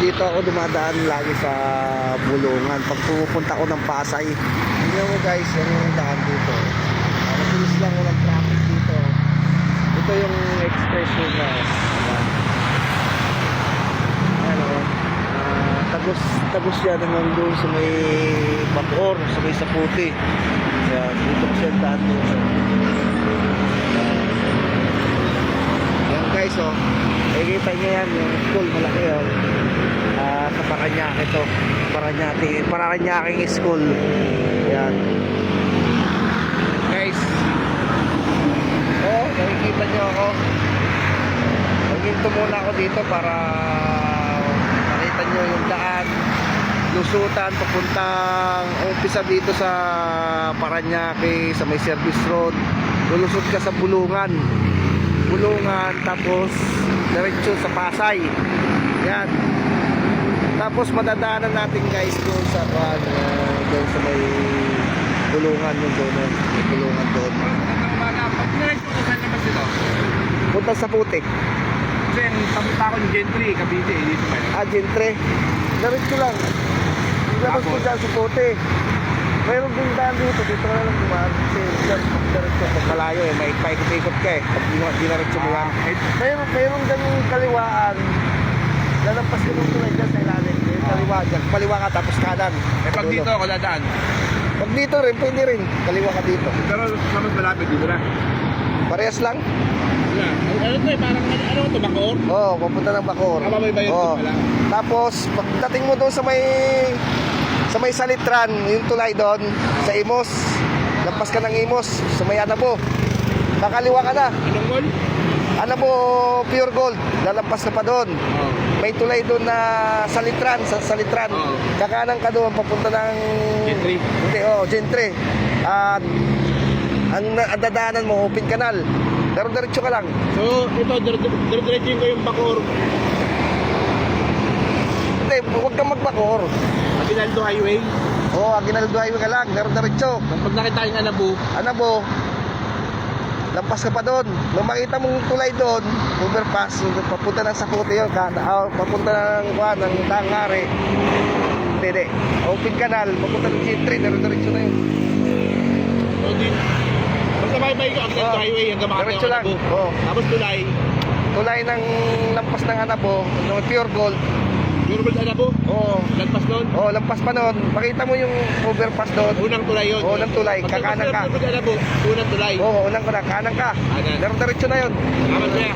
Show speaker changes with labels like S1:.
S1: dito ako dumadaan lagi sa Bulungan pag pupunta ko ng Pasay. Tingnan mo guys, yung daan dito. Mabilis lang walang traffic dito. Ito yung expressway na tagos yan hanggang doon sa may Bacoor, sa may Saputi. Kaya dito ko siya daan dito. Yan guys, oh. Nakikita nyo yan, yung school malaki oh. Sa Paranaque ito. Paranaque school. Yan. Guys. Oh, nakikita nyo ako. Maghinto muna ako dito para makita nyo yung daan. Lusutan, papuntang umpisa dito sa Paranaque, sa may service road. Lulusot ka sa Bulungan, tapos diretso sa Pasay. Yan. Tapos madadaanan natin guys doon sa doon sa may Bulungan yung doon, may Bulungan doon.
S2: Pag diretso ko saan naman sila?
S1: Punta sa Puti.
S2: Kasi tapunta ako yung Gentry, Cavite, dito ba?
S1: Gentry. Diretso lang. Ilabas ko dyan sa Puti. Mayroon din daan dito ka na lang dumaan. Kasi dyan, diretso pag malayo eh, may paikot-ikot ka eh. Pag dinaretso mo yan. Mayroon ganyung kaliwaan. Lalampas ka nung tulay dyan sa ilalim. Kaliwa dyan. Kaliwa ka tapos kanan.
S2: Eh pag dito ako dadaan.
S1: Pag dito rin, pwede rin. Kaliwa ka dito.
S2: Pero sa mas malapit dito na.
S1: Parehas lang?
S2: Wala. Ano ito eh, parang ano ito, Bacoor?
S1: Oo, papunta ng Bacoor.
S2: Mababaybayan
S1: Oo.
S2: pala.
S1: Tapos, pagdating mo doon sa may Salitran, yung tulay doon, sa Imos. Lampas ka ng Imos, sa may Anabo. Kakaliwa ka na.
S2: Anong mall?
S1: Anabo Pure Gold, lalampas ka pa doon.
S2: Oo.
S1: May tulay doon na Salitran, sa Salitran.
S2: Oo.
S1: Kakanan ka doon, papunta ng...
S2: Gentry?
S1: Hindi, Gentry. At ang dadaanan mo, Open Canal. Pero diretso ka lang.
S2: So, ito, diretso ko yung Bacoor.
S1: Hindi, huwag kang mag-Bacoor.
S2: Aguinaldo Highway.
S1: Aguinaldo Highway ka lang, diretso.
S2: Pag nakita yung
S1: Anabo, lampas ka pa doon. Nung makita mong tulay doon, overpass, papunta ng Saputi yun, papunta ng Tangare. Hindi. Open Canal, papunta ng Gentry, diretso na yun.
S2: So, basta may ka, Aguinaldo Highway, hanggang makita
S1: Diretso
S2: yung
S1: lang.
S2: Anabo. Tapos
S1: Tulay ng lampas ng Anabo, ng Pure Gold.
S2: Pure Gold Anabo? Lagpas doon?
S1: Lampas pa noon. Makita mo yung overpass doon.
S2: Unang tulay yun?
S1: Unang tulay, kakanan ka.
S2: Pure Gold Anabo, unang tulay.
S1: Unang ka na, kanan ka.
S2: Kanan.
S1: Diretso na yun.
S2: Tama siya.